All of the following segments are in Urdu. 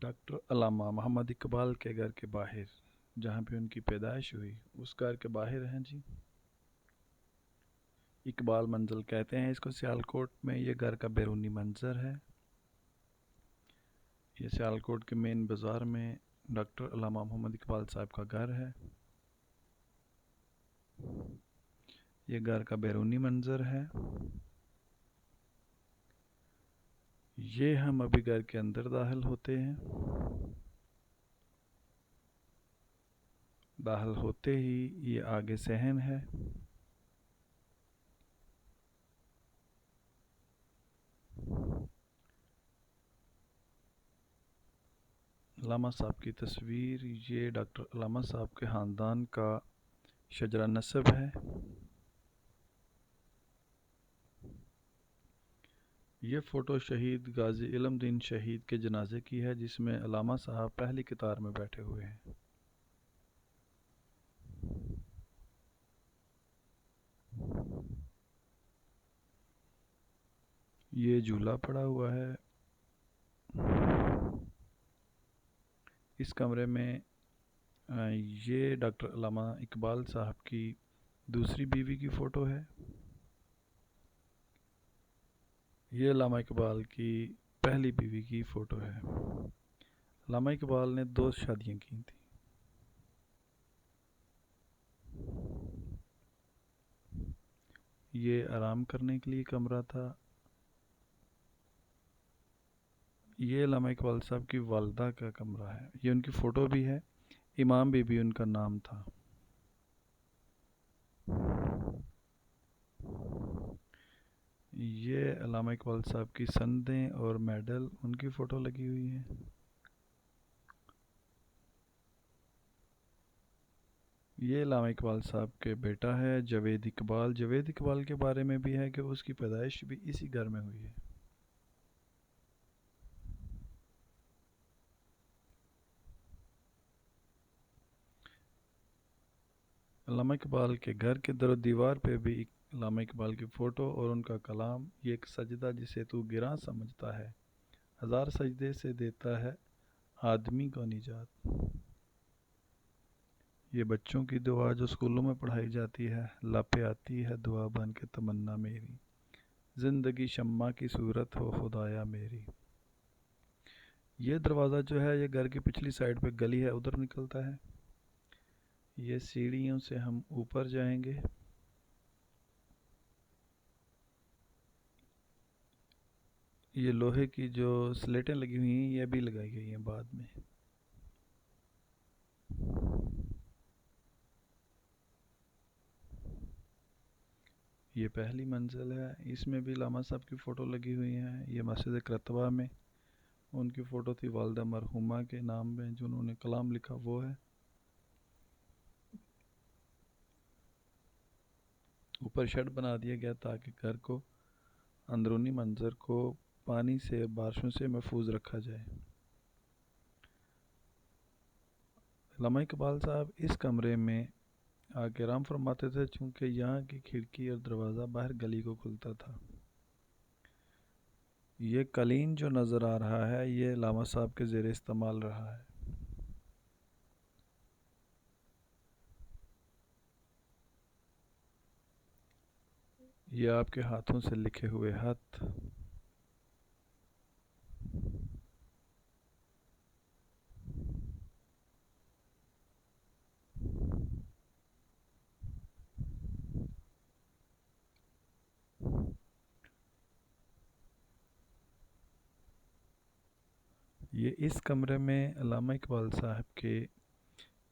ڈاکٹر علامہ محمد اقبال کے گھر کے باہر، جہاں پہ ان کی پیدائش ہوئی، اس گھر کے باہر ہیں جی اقبال منزل کہتے ہیں اس کو سیالکوٹ میں۔ یہ گھر کا بیرونی منظر ہے۔ یہ سیالکوٹ کے مین بازار میں ڈاکٹر علامہ محمد اقبال صاحب کا گھر ہے۔ یہ گھر کا بیرونی منظر ہے۔ یہ ہم ابھی گھر کے اندر داخل ہوتے ہیں۔ داخل ہوتے ہی یہ آگے صحن ہے۔ علامہ صاحب کی تصویر، یہ ڈاکٹر علامہ صاحب کے خاندان کا شجرہ نسب ہے۔ یہ فوٹو شہید غازی علم دین شہید کے جنازے کی ہے، جس میں علامہ صاحب پہلی قطار میں بیٹھے ہوئے ہیں۔ یہ جھولا پڑا ہوا ہے۔ اس کمرے میں یہ ڈاکٹر علامہ اقبال صاحب کی دوسری بیوی کی فوٹو ہے۔ یہ علامہ اقبال کی پہلی بیوی کی فوٹو ہے۔ علامہ اقبال نے 2 شادیاں کی تھیں۔ یہ آرام کرنے کے لیے کمرہ تھا۔ یہ علامہ اقبال صاحب کی والدہ کا کمرہ ہے۔ یہ ان کی فوٹو بھی ہے۔ امام بی بی ان کا نام تھا۔ یہ علامہ اقبال صاحب کی سندیں اور میڈل، ان کی فوٹو لگی ہوئی ہیں۔ یہ علامہ اقبال صاحب کے بیٹا ہے جاوید اقبال۔ جاوید اقبال کے بارے میں بھی ہے کہ اس کی پیدائش بھی اسی گھر میں ہوئی ہے۔ علامہ اقبال کے گھر کے در و دیوار پہ بھی علامہ اقبال کی فوٹو اور ان کا کلام، یہ ایک سجدہ جسے تو گراں سمجھتا ہے، ہزار سجدے سے دیتا ہے آدمی کو نجات۔ یہ بچوں کی دعا جو اسکولوں میں پڑھائی جاتی ہے، لاپے آتی ہے دعا بن کے تمنا میری، زندگی شمع کی صورت ہو خدایا میری۔ یہ دروازہ جو ہے، یہ گھر کی پچھلی سائڈ پہ گلی ہے، ادھر نکلتا ہے۔ یہ سیڑھیوں سے ہم اوپر جائیں گے۔ یہ لوہے کی جو سلیٹیں لگی ہوئی ہیں، یہ بھی لگائی گئی ہیں بعد میں۔ یہ پہلی منزل ہے، اس میں بھی علامہ صاحب کی فوٹو لگی ہوئی ہیں۔ یہ مسجد کرتبہ میں ان کی فوٹو تھی والدہ مرحومہ کے نام میں، جو انہوں نے کلام لکھا وہ ہے۔ اوپر شیڈ بنا دیا گیا تاکہ گھر کو، اندرونی منظر کو پانی سے، بارشوں سے محفوظ رکھا جائے۔ علامہ اقبال صاحب اس کمرے میں آ کے آرام فرماتے تھے، چونکہ یہاں کی کھڑکی اور دروازہ باہر گلی کو کھلتا تھا۔ یہ قالین جو نظر آ رہا ہے، یہ علامہ صاحب کے زیر استعمال رہا ہے۔ یہ آپ کے ہاتھوں سے لکھے ہوئے خط۔ یہ اس کمرے میں علامہ اقبال صاحب کے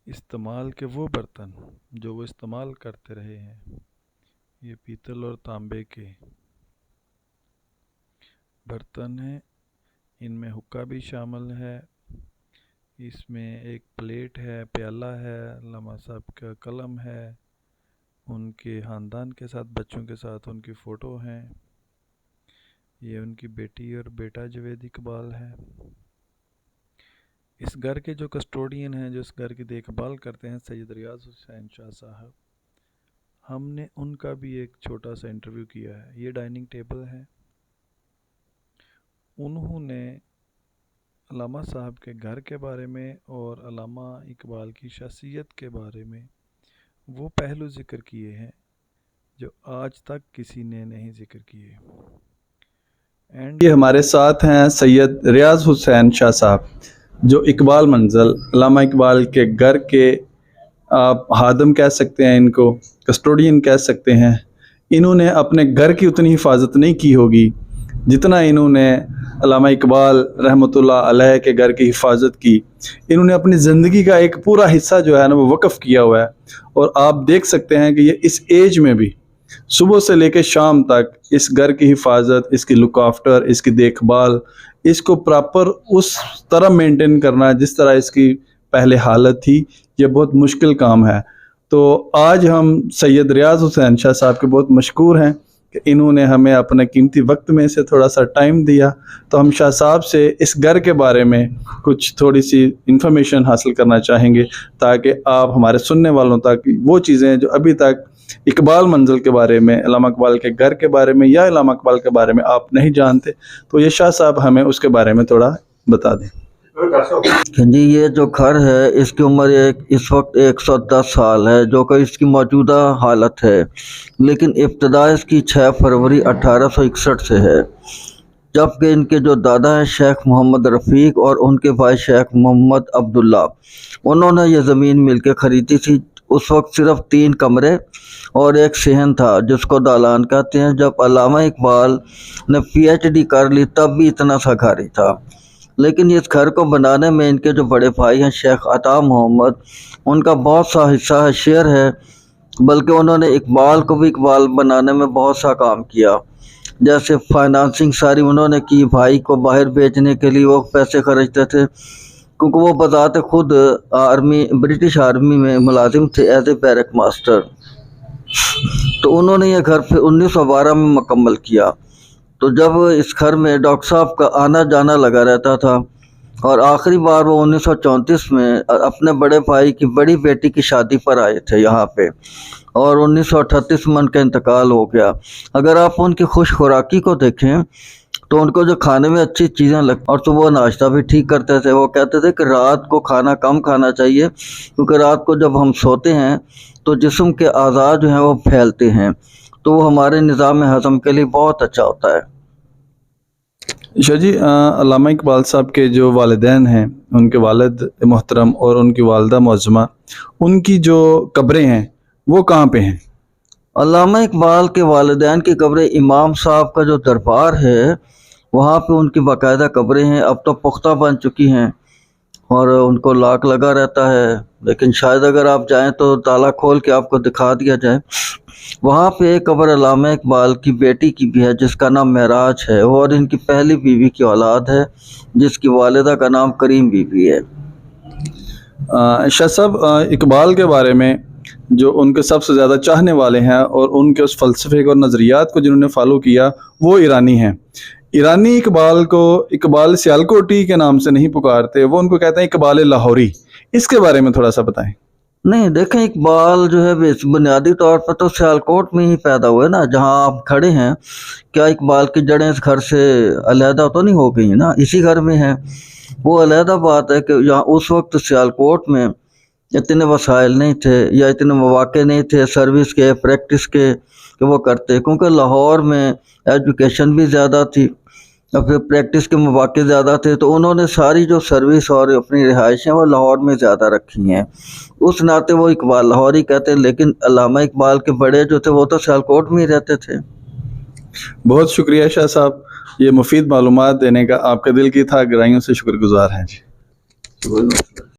استعمال کے وہ برتن جو وہ استعمال کرتے رہے ہیں، یہ پیتل اور تانبے کے برتن ہیں۔ ان میں حقہ بھی شامل ہے۔ اس میں ایک پلیٹ ہے، پیالہ ہے، علامہ صاحب کا قلم ہے، ان کے خاندان کے ساتھ، بچوں کے ساتھ ان کی فوٹو ہیں۔ یہ ان کی بیٹی اور بیٹا جاوید اقبال ہے۔ اس گھر کے جو کسٹوڈین ہیں، جو اس گھر کی دیکھ بھال کرتے ہیں، سید ریاض حسین شاہ صاحب، ہم نے ان کا بھی ایک چھوٹا سا انٹرویو کیا ہے۔ یہ ڈائننگ ٹیبل ہے۔ انہوں نے علامہ صاحب کے گھر کے بارے میں اور علامہ اقبال کی شخصیت کے بارے میں وہ پہلو ذکر کیے ہیں جو آج تک کسی نے نہیں ذکر کیے۔ یہ ہمارے ساتھ ہیں سید ریاض حسین شاہ صاحب، جو اقبال منزل علامہ اقبال کے گھر کے آپ خادم کہہ سکتے ہیں، ان کو کسٹوڈین کہہ سکتے ہیں۔ انہوں نے اپنے گھر کی اتنی حفاظت نہیں کی ہوگی جتنا انہوں نے علامہ اقبال رحمۃ اللہ علیہ کے گھر کی حفاظت کی۔ انہوں نے اپنی زندگی کا ایک پورا حصہ جو ہے نا وہ وقف کیا ہوا ہے، اور آپ دیکھ سکتے ہیں کہ یہ اس ایج میں بھی صبح سے لے کے شام تک اس گھر کی حفاظت، اس کی لک آفٹر، اس کی دیکھ بھال، اس کو پراپر اس طرح مینٹین کرنا جس طرح اس کی پہلے حالت تھی، یہ بہت مشکل کام ہے۔ تو آج ہم سید ریاض حسین شاہ صاحب کے بہت مشکور ہیں کہ انہوں نے ہمیں اپنے قیمتی وقت میں سے تھوڑا سا ٹائم دیا، تو ہم شاہ صاحب سے اس گھر کے بارے میں کچھ تھوڑی سی انفارمیشن حاصل کرنا چاہیں گے، تاکہ آپ ہمارے سننے والوں تک وہ چیزیں جو ابھی تک اقبال منزل کے بارے میں، علامہ اقبال کے گھر کے بارے میں یا علامہ اقبال کے بارے میں آپ نہیں جانتے، تو یہ شاہ صاحب ہمیں اس کے بارے میں تھوڑا بتا دیں۔ جی، یہ جو گھر ہے اس کی عمر اس وقت 110 سال ہے، جو کہ اس کی موجودہ حالت ہے، لیکن ابتدا اس کی 6 فروری 1861 سے ہے، جبکہ ان کے جو دادا ہیں شیخ محمد رفیق اور ان کے بھائی شیخ محمد عبداللہ، انہوں نے یہ زمین مل کے خریدی تھی۔ اس وقت صرف 3 کمرے اور ایک صحن تھا جس کو دالان کہتے ہیں۔ جب علامہ اقبال نے PhD کر لی تب بھی اتنا سا گھر ہی تھا، لیکن اس گھر کو بنانے میں ان کے جو بڑے بھائی ہیں شیخ عطا محمد، ان کا بہت سا حصہ ہے، شیئر ہے، بلکہ انہوں نے اقبال کو بھی اقبال بنانے میں بہت سا کام کیا، جیسے فائنانسنگ ساری انہوں نے کی، بھائی کو باہر بھیجنے کے لیے وہ پیسے خرچتے تھے، کیونکہ وہ بذات خود برٹش آرمی میں ملازم تھے ایز اے بیرک ماسٹر۔ تو انہوں نے یہ گھر پھر 1912 میں مکمل کیا۔ تو جب اس گھر میں ڈاکٹر صاحب کا آنا جانا لگا رہتا تھا، اور آخری بار وہ 1934 میں اپنے بڑے بھائی کی بڑی بیٹی کی شادی پر آئے تھے یہاں پہ، اور 1938 میں ان کا انتقال ہو گیا۔ اگر آپ ان کی خوش خوراکی کو دیکھیں تو ان کو جو کھانے میں اچھی چیزیں لگتی، اور تو وہ ناشتہ بھی ٹھیک کرتے تھے۔ وہ کہتے تھے کہ رات کو کھانا کم کھانا چاہیے، کیونکہ رات کو جب ہم سوتے ہیں تو جسم کے اعضاء جو ہیں وہ پھیلتے ہیں، تو وہ ہمارے نظام ہضم کے لیے بہت اچھا ہوتا ہے۔ شاہ جی، علامہ اقبال صاحب کے جو والدین ہیں، ان کے والد محترم اور ان کی والدہ معظمہ، ان کی جو قبریں ہیں وہ کہاں پہ ہیں؟ علامہ اقبال کے والدین کی قبریں امام صاحب کا جو دربار ہے وہاں پہ ان کی باقاعدہ قبریں ہیں، اب تو پختہ بن چکی ہیں اور ان کو لاک لگا رہتا ہے، لیکن شاید اگر آپ جائیں تو تالا کھول کے آپ کو دکھا دیا جائے۔ وہاں پہ ایک قبر علامہ اقبال کی بیٹی کی بھی ہے جس کا نام معراج ہے، اور ان کی پہلی بیوی کی اولاد ہے جس کی والدہ کا نام کریم بیوی ہے۔ شاہ صاحب، اقبال کے بارے میں جو ان کے سب سے زیادہ چاہنے والے ہیں اور ان کے اس فلسفے اور نظریات کو جنہوں نے فالو کیا وہ ایرانی ہیں۔ ایرانی اقبال کو اقبال سیالکوٹی کے نام سے نہیں پکارتے، وہ ان کو کہتے ہیں اقبال لاہوری۔ اس کے بارے میں تھوڑا سا بتائیں۔ نہیں، دیکھیں، اقبال جو ہے بنیادی طور پر تو سیالکوٹ میں ہی پیدا ہوئے نا، جہاں آپ کھڑے ہیں۔ کیا اقبال کی جڑیں اس گھر سے علیحدہ تو نہیں ہو گئی نا، اسی گھر میں ہیں۔ وہ علیحدہ بات ہے کہ یہاں اس وقت سیالکوٹ میں اتنے وسائل نہیں تھے یا اتنے مواقع نہیں تھے سروس کے، پریکٹس کے، کہ وہ کرتے، کیونکہ لاہور میں ایجوکیشن بھی زیادہ تھی اور پھر پریکٹس کے مواقع زیادہ تھے، تو انہوں نے ساری جو سروس اور اپنی رہائشیں وہ لاہور میں زیادہ رکھی ہیں، اس ناطے وہ اقبال لاہوری کہتے ہیں۔ لیکن علامہ اقبال کے بڑے جو تھے وہ تو سیالکوٹ میں ہی رہتے تھے۔ بہت شکریہ شاہ صاحب، یہ مفید معلومات دینے کا آپ کے دل کی تھا گہرائیوں سے شکر گزار ہیں جی۔